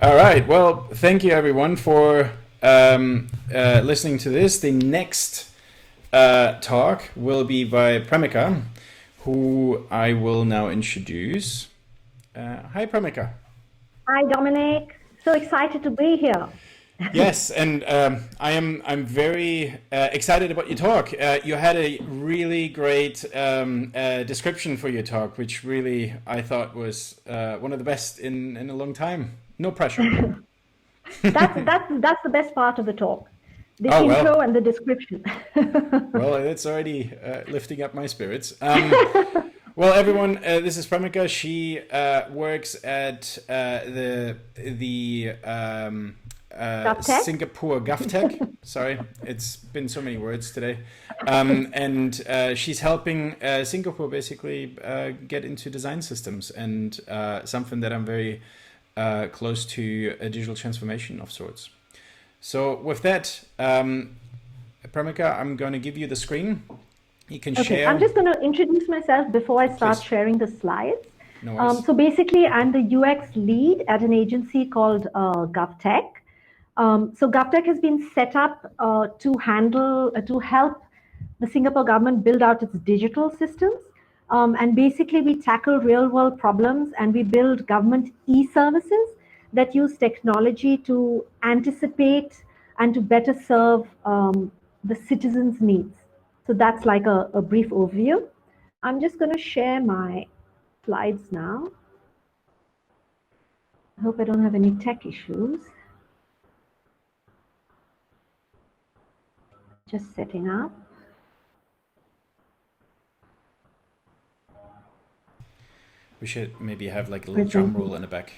All right. Well, thank you everyone for listening to this. The next talk will be by Premika, who I will now introduce. Hi, Premika. Hi, Dominic. So excited to be here. Yes, and I'm very excited about your talk. You had a really great description for your talk, which really I thought was one of the best in a long time. No pressure. That's the best part of the talk, the Oh well, intro and the description. well, it's already lifting up my spirits. Well, everyone, this is Premika. She works at the GovTech? Singapore GovTech. Sorry, it's been so many words today. And she's helping Singapore basically get into design systems and something that I'm very close to a digital transformation of sorts. So with that, Premika, I'm going to give you the screen. You can Okay, share. I'm just going to introduce myself before I start Please. sharing the slides. No worries. So basically, I'm the UX lead at an agency called GovTech. So GovTech has been set up to help the Singapore government build out its digital systems. And basically, we tackle real world problems and we build government e-services that use technology to anticipate and to better serve the citizens' needs. So that's like a brief overview. I'm just going to share my slides now. I hope I don't have any tech issues. Just setting up. We should maybe have like a little drum roll in the back.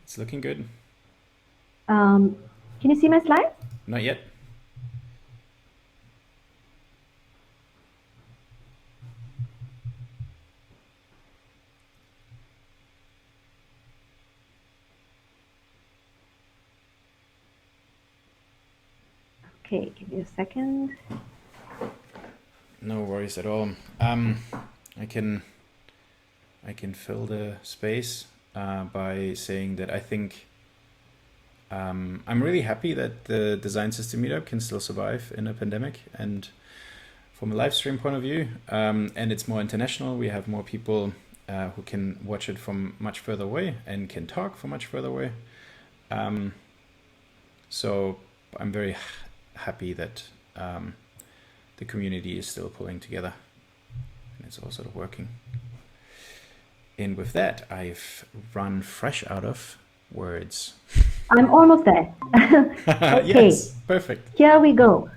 It's looking good. Can you see my slides? Not yet. Okay, give me a second. No worries at all. I can fill the space by saying that I think I'm really happy that the Design System Meetup can still survive in a pandemic, and from a live stream point of view, and it's more international. We have more people who can watch it from much further away and can talk from much further away. So I'm very happy that the community is still pulling together and it's all sort of working. And with that, I've run fresh out of words. I'm almost there. Okay. Yes, perfect. Here we go.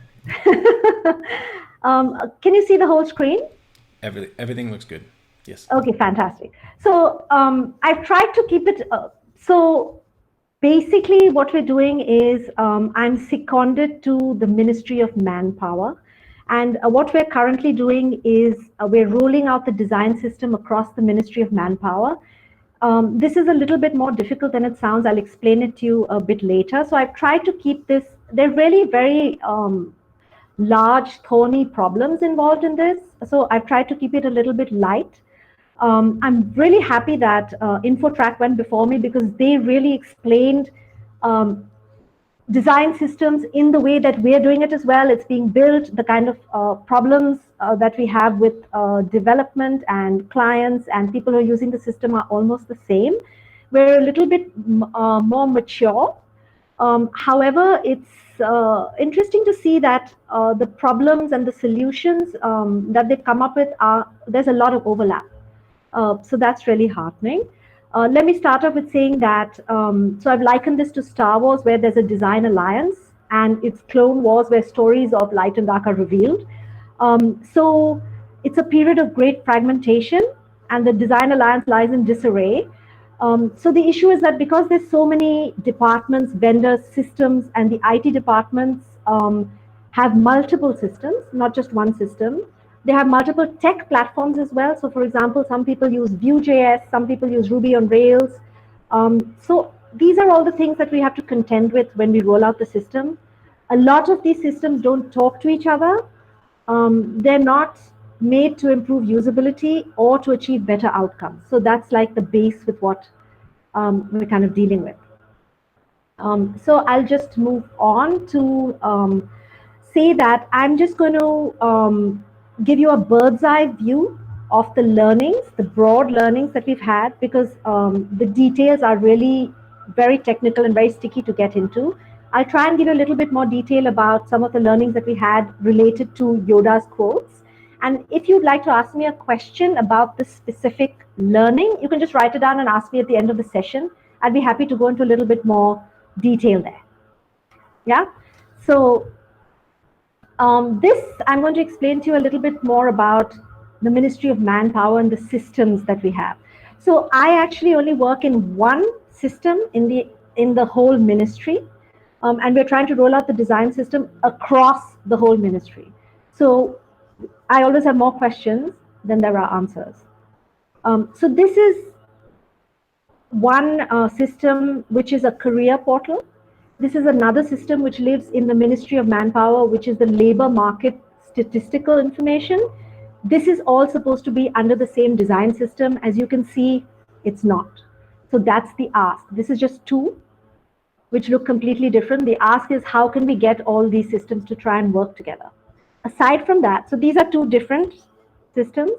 Can you see the whole screen? Everything looks good. Yes. Okay, fantastic. So I've tried to keep it. So basically, what we're doing is I'm seconded to the Ministry of Manpower. And what we're currently doing is we're rolling out the design system across the Ministry of Manpower. This is a little bit more difficult than it sounds. I'll explain it to you a bit later. So I've tried to keep this, they're really very large, thorny problems involved in this. So I've tried to keep it a little bit light. I'm really happy that Infotech went before me because they really explained design systems in the way that we're doing it as well. It's being built, the kind of problems that we have with development and clients and people who are using the system are almost the same. We're a little bit more mature. However, it's interesting to see that the problems and the solutions that they come up with there's a lot of overlap. So that's really heartening. Let me start off with saying that, so I've likened this to Star Wars, where there's a design alliance, and it's Clone Wars, where stories of light and dark are revealed. So it's a period of great fragmentation, and the design alliance lies in disarray. So the issue is that because there's so many departments, vendors, systems, and the IT departments have multiple systems, not just one system. They have multiple tech platforms as well. So for example, some people use Vue.js, some people use Ruby on Rails. So these are all the things that we have to contend with when we roll out the system. A lot of these systems don't talk to each other. They're not made to improve usability or to achieve better outcomes. So that's like the base with what we're kind of dealing with. So I'll just move on to say that I'm just going to give you a bird's eye view of the learnings, the broad learnings that we've had, because the details are really very technical and very sticky to get into. I'll try and give you a little bit more detail about some of the learnings that we had related to Yoda's quotes. And if you'd like to ask me a question about this specific learning, you can just write it down and ask me at the end of the session. I'd be happy to go into a little bit more detail there. Yeah. So this, I'm going to explain to you a little bit more about the Ministry of Manpower and the systems that we have. So I actually only work in one system in the whole ministry, and we're trying to roll out the design system across the whole ministry. So I always have more questions than there are answers. So this is one system which is a career portal. This is another system which lives in the Ministry of Manpower, which is the labor market statistical information. This is all supposed to be under the same design system. As you can see, it's not. So that's the ask. This is just two, which look completely different. The ask is, how can we get all these systems to try and work together? Aside from that, so these are two different systems.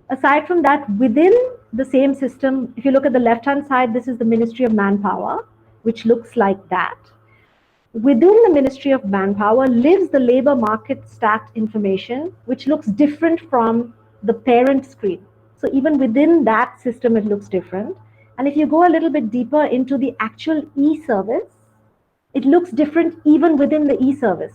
Aside from that, within the same system, if you look at the left-hand side, this is the Ministry of Manpower, which looks like that. Within the Ministry of Manpower lives the labor market stat information, which looks different from the parent screen. So even within that system, it looks different. And if you go a little bit deeper into the actual e-service, it looks different even within the e-service.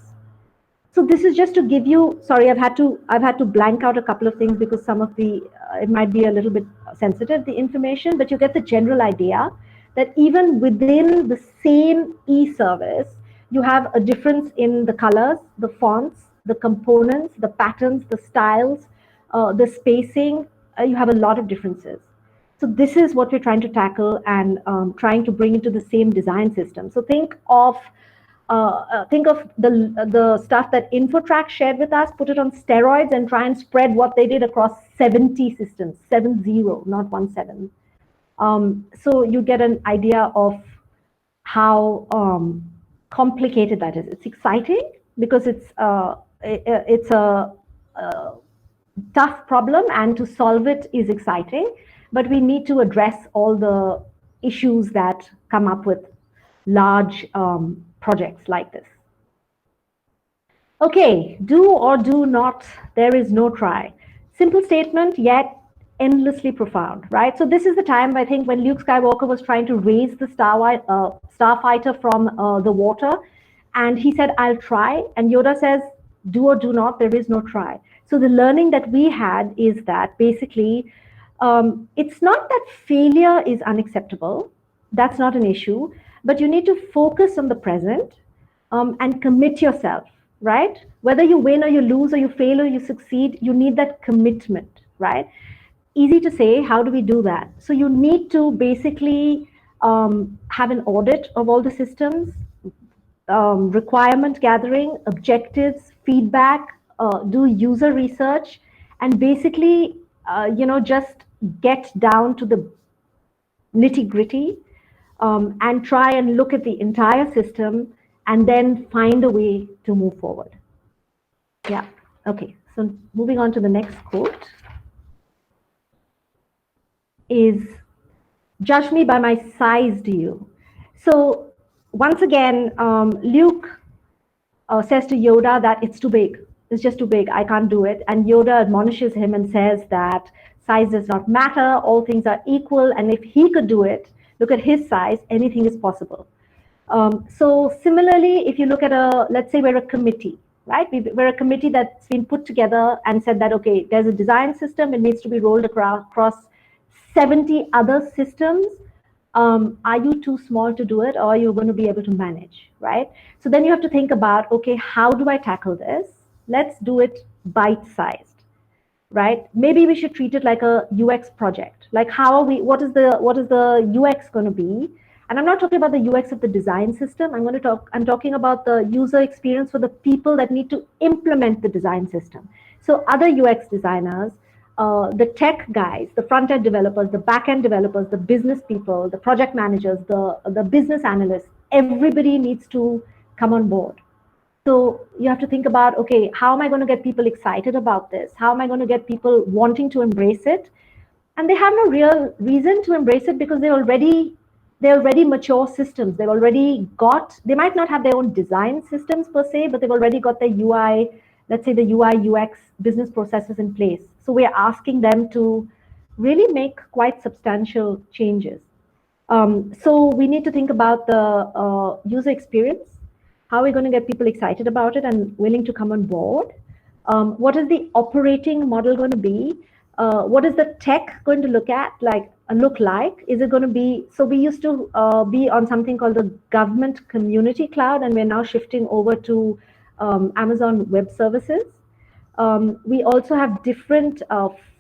So this is just to give you, sorry, I've had to blank out a couple of things because some of the, it might be a little bit sensitive, the information, but you get the general idea that even within the same e-service, you have a difference in the colors, the fonts, the components, the patterns, the styles, the spacing. You have a lot of differences. So this is what we're trying to tackle and trying to bring into the same design system. So think of the stuff that Infotech shared with us, put it on steroids and try and spread what they did across 70 systems, 70, not 17. So you get an idea of how complicated that is. It's exciting because it's a tough problem, and to solve it is exciting, but we need to address all the issues that come up with large projects like this. Okay, do or do not, there is no try. Simple statement, yet endlessly profound, right? So this is the time, I think, when Luke Skywalker was trying to raise the starfighter from the water, and he said, I'll try, and Yoda says, do or do not, there is no try. So the learning that we had is that basically, it's not that failure is unacceptable, that's not an issue, but you need to focus on the present and commit yourself, right? Whether you win or you lose or you fail or you succeed, you need that commitment, right? Easy to say, how do we do that? So you need to basically have an audit of all the systems, requirement gathering, objectives, feedback, do user research, and basically, just get down to the nitty-gritty and try and look at the entire system and then find a way to move forward. Yeah, okay, so moving on to the next quote is, judge me by my size, do you? So once again, Luke says to Yoda that it's too big. It's just too big. I can't do it. And Yoda admonishes him and says that size does not matter. All things are equal. And if he could do it, look at his size, anything is possible. So similarly, if you look at let's say we're a committee, right? We're a committee that's been put together and said that, okay, there's a design system. It needs to be rolled across 70 other systems. Are you too small to do it, or are you going to be able to manage, right? So then you have to think about, okay, how do I tackle this? Let's do it bite-sized, right? Maybe we should treat it like a UX project. Like what is the UX going to be? And I'm not talking about the UX of the design system. I'm talking about the user experience for the people that need to implement the design system. So other UX designers, the tech guys, the front-end developers, the back-end developers, the business people, the project managers, the business analysts, everybody needs to come on board. So you have to think about, okay, how am I going to get people excited about this? How am I going to get people wanting to embrace it? And they have no real reason to embrace it because they're already mature systems. They might not have their own design systems per se, but they've already got their UI, let's say the UI UX business processes in place. So we're asking them to really make quite substantial changes. So we need to think about the user experience. How are we going to get people excited about it and willing to come on board? What is the operating model going to be? What is the tech going to look like? Is it going to be, so we used to be on something called the government community cloud, and we're now shifting over to Amazon Web Services. We also have different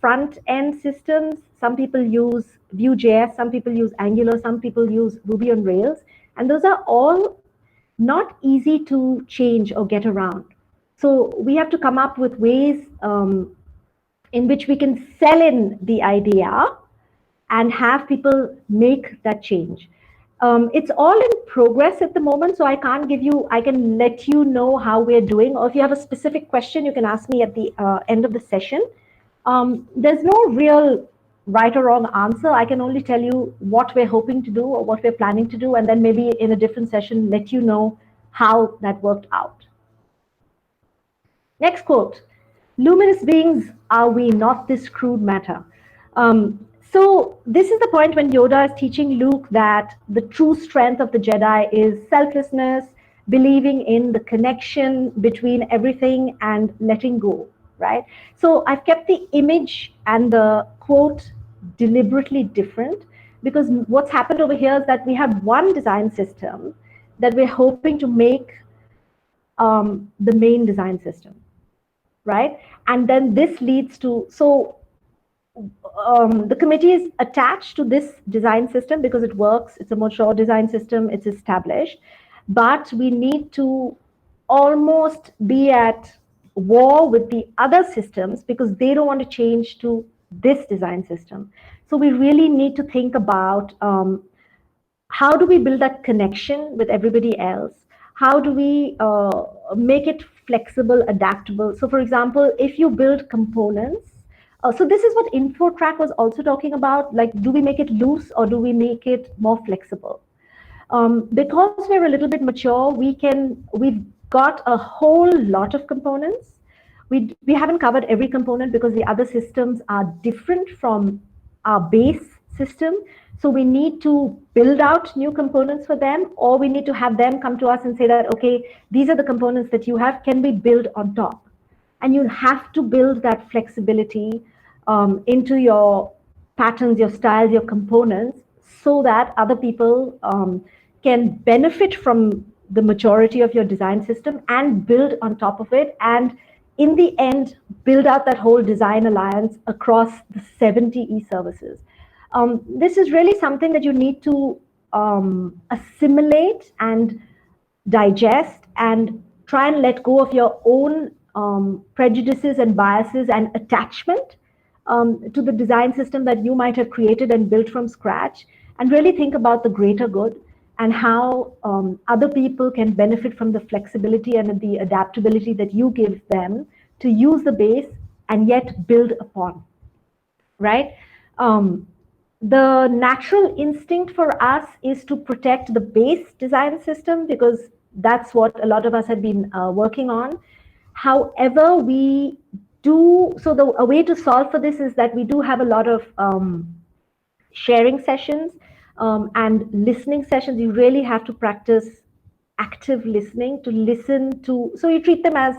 front-end systems. Some people use Vue.js, some people use Angular, some people use Ruby on Rails, and those are all not easy to change or get around. So we have to come up with ways in which we can sell in the idea and have people make that change. It's all in progress at the moment, so I can let you know how we're doing, or if you have a specific question, you can ask me at the end of the session. There's no real right or wrong answer. I can only tell you what we're hoping to do or what we're planning to do, and then maybe in a different session, let you know how that worked out. Next quote, luminous beings are we, not this crude matter. So this is the point when Yoda is teaching Luke that the true strength of the Jedi is selflessness, believing in the connection between everything and letting go, right? So I've kept the image and the quote deliberately different because what's happened over here is that we have one design system that we're hoping to make the main design system, right? And then this leads to, so the committee is attached to this design system because it works. It's a mature design system. It's established. But we need to almost be at war with the other systems because they don't want to change to this design system. So we really need to think about how do we build that connection with everybody else? How do we make it flexible, adaptable? So for example, if you build components, so this is what InfoTrack was also talking about, like, do we make it loose or do we make it more flexible? Because we're a little bit mature, we've got a whole lot of components. We haven't covered every component because the other systems are different from our base system. So we need to build out new components for them, or we need to have them come to us and say that, okay, these are the components that you have, can we build on top? And you have to build that flexibility into your patterns, your styles, your components, so that other people can benefit from the maturity of your design system and build on top of it. And in the end, build out that whole design alliance across the 70 e-services. This is really something that you need to assimilate and digest and try and let go of your own prejudices and biases and attachment to the design system that you might have created and built from scratch, and really think about the greater good and how other people can benefit from the flexibility and the adaptability that you give them to use the base and yet build upon, right? The natural instinct for us is to protect the base design system because that's what a lot of us have been working on. However, a way to solve for this is that we do have a lot of sharing sessions and listening sessions. You really have to practice active listening to listen to, so you treat them as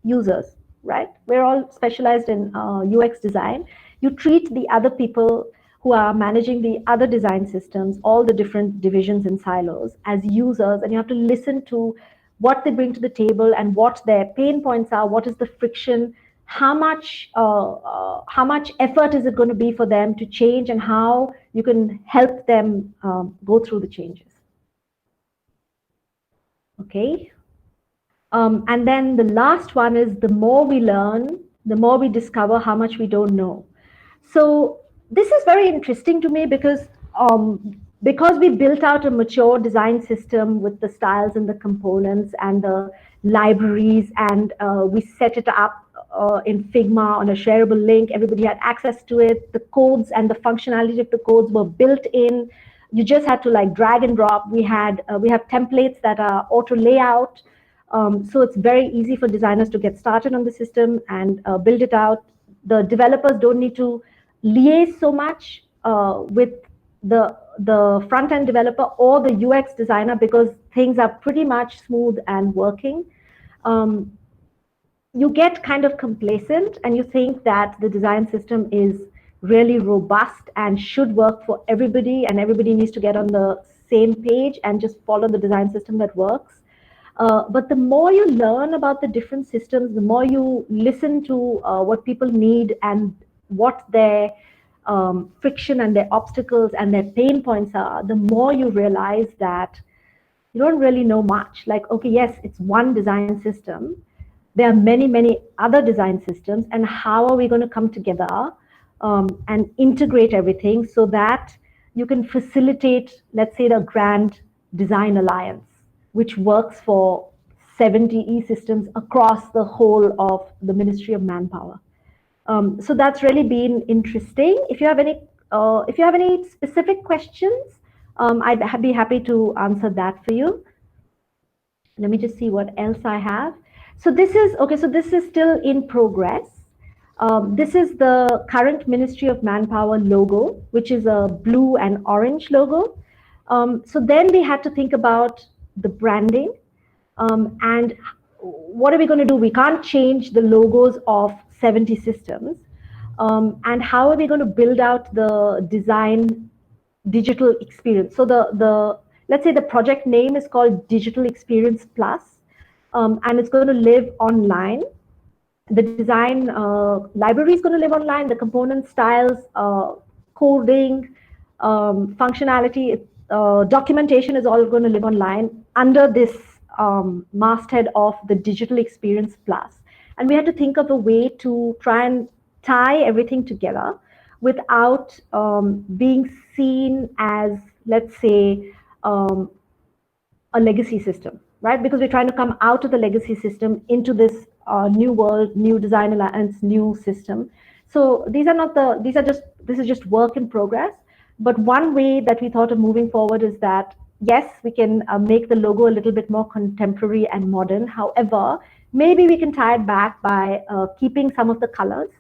users, right? We're all specialized in UX design. You treat the other people who are managing the other design systems, all the different divisions and silos, as users, and you have to listen to what they bring to the table and what their pain points are, what is the friction, how much effort is it going to be for them to change, and how you can help them go through the changes. Okay. And then the last one is, the more we learn, the more we discover how much we don't know. So this is very interesting to me because we built out a mature design system with the styles and the components and the libraries, and we set it up in Figma on a shareable link. Everybody had access to it. The codes and the functionality of the codes were built in. You just had to like drag and drop. We have templates that are auto layout. So it's very easy for designers to get started on the system and build it out. The developers don't need to liaise so much with the front end developer or the UX designer, because things are pretty much smooth and working. You get kind of complacent and you think that the design system is really robust and should work for everybody, and everybody needs to get on the same page and just follow the design system that works. But the more you learn about the different systems, the more you listen to what people need and what their friction and their obstacles and their pain points are, the more you realize that you don't really know much. Like, okay, yes, it's one design system. There are many, many other design systems, and how are we going to come together and integrate everything so that you can facilitate, let's say, the grand design alliance, which works for 70 e-systems across the whole of the Ministry of Manpower. So that's really been interesting. If you have any specific questions, I'd be happy to answer that for you. Let me just see what else I have. So this is okay. So this is still in progress. This is the current Ministry of Manpower logo, which is a blue and orange logo. So then we had to think about the branding and what are we going to do? We can't change the logos of 70 systems. And how are we going to build out the design digital experience? So let's say the project name is called Digital Experience Plus, and it's going to live online. The design library is going to live online. The component styles, coding, functionality, documentation is all going to live online under this masthead of the Digital Experience Plus. And we had to think of a way to try and tie everything together without being seen as, let's say, a legacy system, right? Because we're trying to come out of the legacy system into this new world, new design alliance, new system. So this is just work in progress. But one way that we thought of moving forward is that, yes, we can make the logo a little bit more contemporary and modern. However, maybe we can tie it back by keeping some of the colors.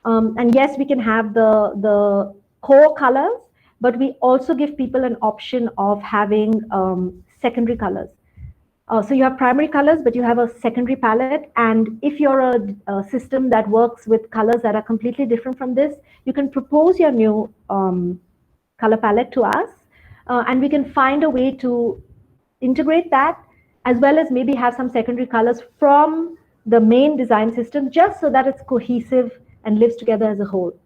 And yes, we can have the core colors, but we also give people an option of having secondary colors. So you have primary colors, but you have a secondary palette. And if you're a system that works with colors that are completely different from this, you can propose your new color palette to us, and we can find a way to integrate that, as well as maybe have some secondary colors from the main design system, just so that it's cohesive and lives together as a whole.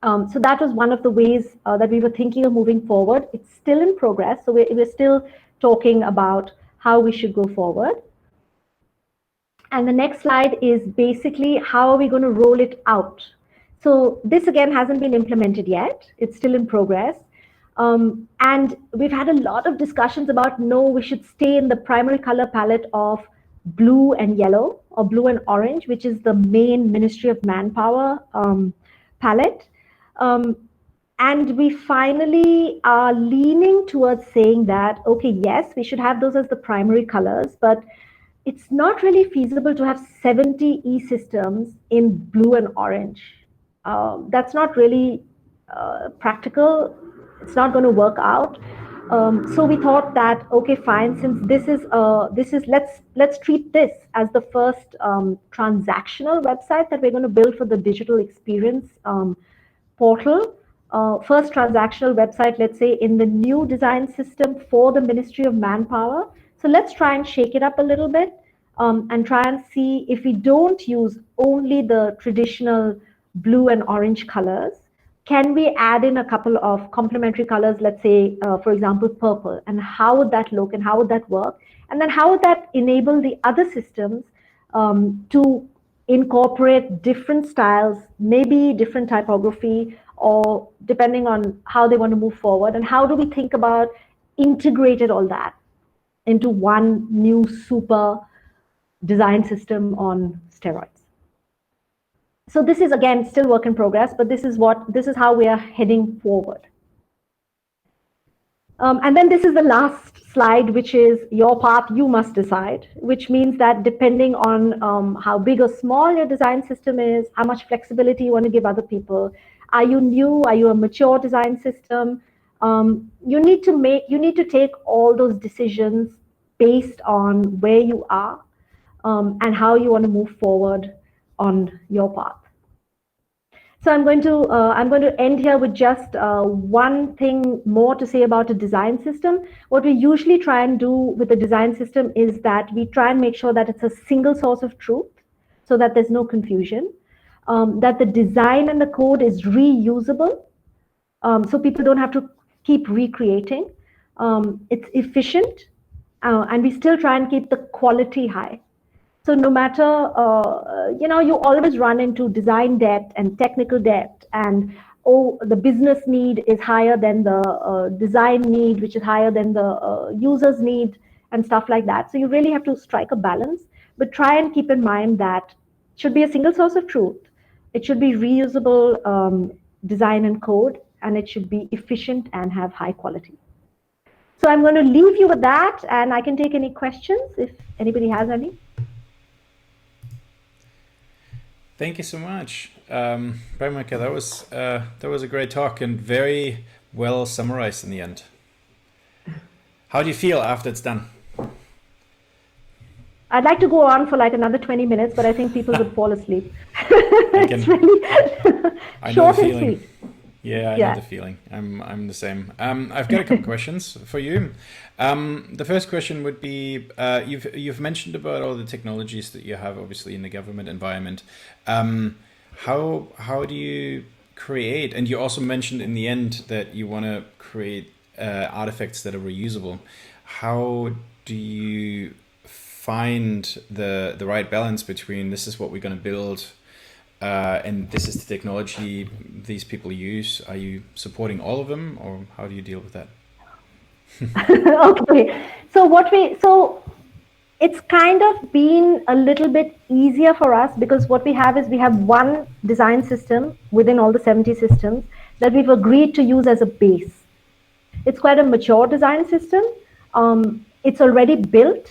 So that was one of the ways that we were thinking of moving forward. It's still in progress, so we're still talking about how we should go forward. And the next slide is basically how are we going to roll it out. So this again hasn't been implemented yet. It's still in progress. And we've had a lot of discussions about, no, we should stay in the primary color palette of blue and yellow, or blue and orange, which is the main Ministry of Manpower palette. And we finally are leaning towards saying that, okay, yes, we should have those as the primary colors, but it's not really feasible to have 70 e-systems in blue and orange. That's not really practical. It's not going to work out. So we thought that, okay, fine, since this is let's treat this as the first transactional website that we're going to build for the digital experience portal. First transactional website, let's say, in the new design system for the Ministry of Manpower. So let's try and shake it up a little bit and try and see if we don't use only the traditional blue and orange colors, can we add in a couple of complementary colors, let's say, for example, purple, and how would that look and how would that work? And then how would that enable the other systems to incorporate different styles, maybe different typography, or depending on how they want to move forward. And how do we think about integrated all that into one new super design system on steroids? So this is, again, still work in progress, but this is how we are heading forward. And then this is the last slide, which is your path you must decide, which means that depending on how big or small your design system is, how much flexibility you want to give other people, are you new, are you a mature design system, you need to take all those decisions based on where you are and how you want to move forward on your path. So I'm going to end here with just one thing more to say about a design system. What we usually try and do with a design system is that we try and make sure that it's a single source of truth, so that there's no confusion, that the design and the code is reusable, so people don't have to keep recreating. It's efficient, and we still try and keep the quality high. So no matter, you always run into design debt and technical debt, and the business need is higher than the design need, which is higher than the user's need, and stuff like that. So you really have to strike a balance, but try and keep in mind that it should be a single source of truth. It should be reusable design and code, and it should be efficient and have high quality. So I'm going to leave you with that, and I can take any questions if anybody has any. Thank you so much, Premika. That was a great talk and very well summarized in the end. How do you feel after it's done? I'd like to go on for like another 20 minutes, but I think people would fall asleep. It's really short and sweet. Yeah, I know the feeling. I'm the same. I've got a couple questions for you. The first question would be, you've mentioned about all the technologies that you have, obviously, in the government environment. How do you create? And you also mentioned in the end that you want to create artifacts that are reusable. How do you find the right balance between this is what we're going to build? And this is the technology these people use. Are you supporting all of them, or how do you deal with that? Okay, so it's kind of been a little bit easier for us, because what we have is we have one design system within all the 70 systems that we've agreed to use as a base. It's quite a mature design system. It's already built.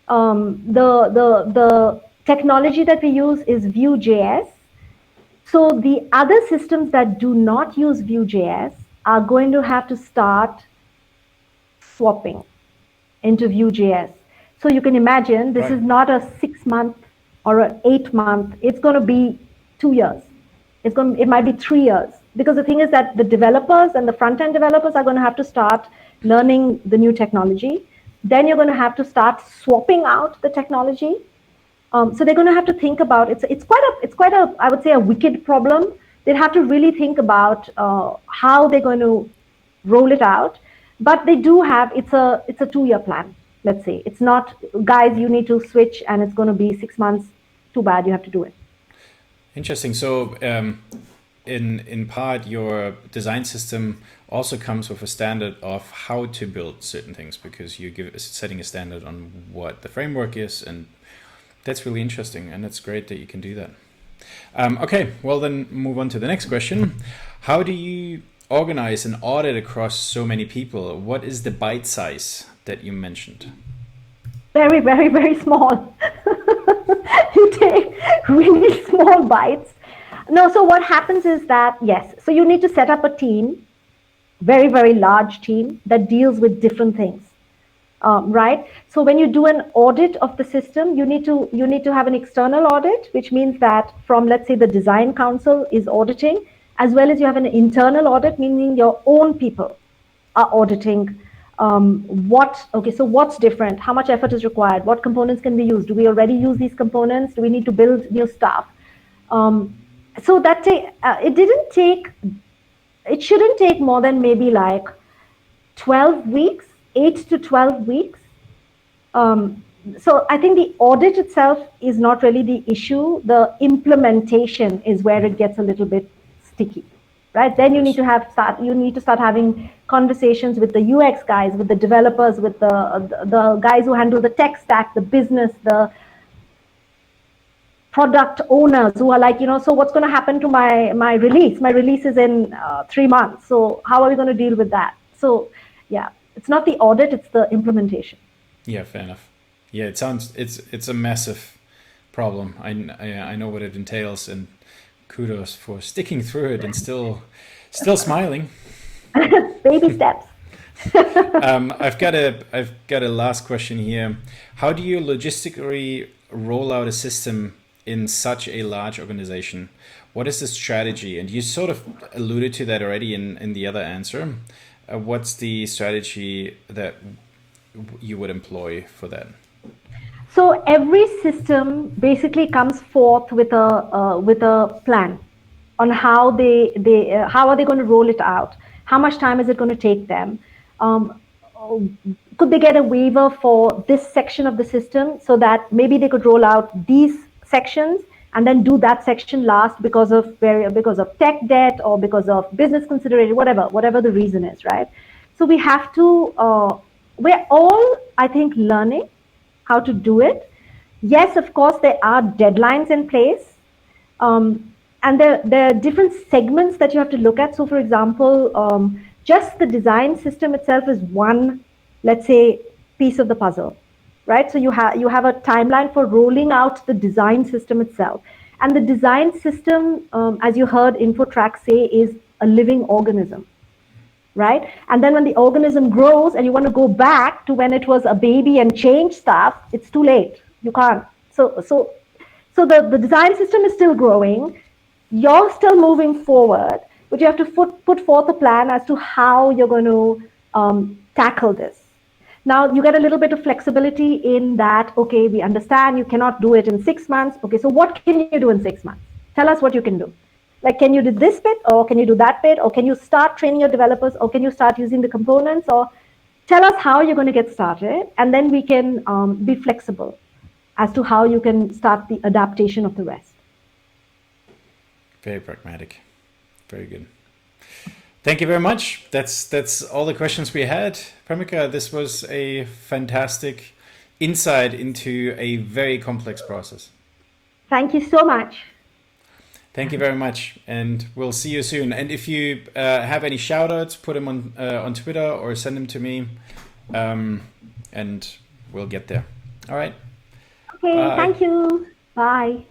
The technology that we use is Vue.js. So the other systems that do not use Vue.js are going to have to start swapping into Vue.js. So you can imagine this is not a 6-month or an 8-month. It's going to be 2 years. It might be 3 years, because the thing is that the developers and the front-end developers are going to have to start learning the new technology. Then you're going to have to start swapping out the technology. So they're going to have to think about it's quite a I would say a wicked problem. They have to really think about how they're going to roll it out. But they do have it's a 2-year plan. Let's say it's not, guys, you need to switch and it's going to be 6 months. Too bad, you have to do it. Interesting. So in part, your design system also comes with a standard of how to build certain things, because you're setting a standard on what the framework is, and that's really interesting, and it's great that you can do that. Okay, well then move on to the next question. How do you organize an audit across so many people? What is the byte size that you mentioned? Very, very, very small. You take really small bytes. No, so what happens is that, yes, so you need to set up a team, very, very large team that deals with different things. Right? So when you do an audit of the system, you need to have an external audit, which means that from, let's say, the design council is auditing, as well as you have an internal audit, meaning your own people are auditing. So what's different? How much effort is required? What components can we use? Do we already use these components? Do we need to build new stuff? So that it shouldn't take more than maybe like 12 weeks. 8 to 12 weeks. so I think the audit itself is not really the issue. The implementation is where it gets a little bit sticky, right? Then you need to start having conversations with the UX guys, with the developers, with the guys who handle the tech stack, the business, the product owners who are like, so what's going to happen to my release? My release is in 3 months. So how are we going to deal with that? So yeah, it's not the audit, it's the implementation. Yeah, fair enough. Yeah, it's a massive problem. I know what it entails, and kudos for sticking through it and still smiling. Baby steps. I've got a last question here. How do you logistically roll out a system in such a large organization? What is the strategy? And you sort of alluded to that already in the other answer. What's the strategy that you would employ for that? So every system basically comes forth with a plan on how how are they going to roll it out? How much time is it going to take them? Could they get a waiver for this section of the system so that maybe they could roll out these sections and then do that section last because of tech debt or because of business consideration, whatever the reason is, right? So we have to, we're all, I think, learning how to do it. Yes, of course, there are deadlines in place. And there are different segments that you have to look at. So for example, just the design system itself is one, let's say, piece of the puzzle, right? So you have a timeline for rolling out the design system itself. And the design system, as you heard InfoTrack say, is a living organism, right? And then when the organism grows and you want to go back to when it was a baby and change stuff, it's too late. You can't. So the design system is still growing. You're still moving forward, but you have to put forth a plan as to how you're going to tackle this. Now, you get a little bit of flexibility in that, okay, we understand you cannot do it in 6 months. Okay, so what can you do in 6 months? Tell us what you can do. Like, can you do this bit, or can you do that bit, or can you start training your developers, or can you start using the components, or tell us how you're going to get started, and then we can be flexible as to how you can start the adaptation of the rest. Very pragmatic. Very good. Thank you very much. That's all the questions we had. Premika, this was a fantastic insight into a very complex process. Thank you so much. Thank you very much, and we'll see you soon. And if you have any shout-outs, put them on Twitter or send them to me, and we'll get there. All right. Okay, Bye. thank you. Bye.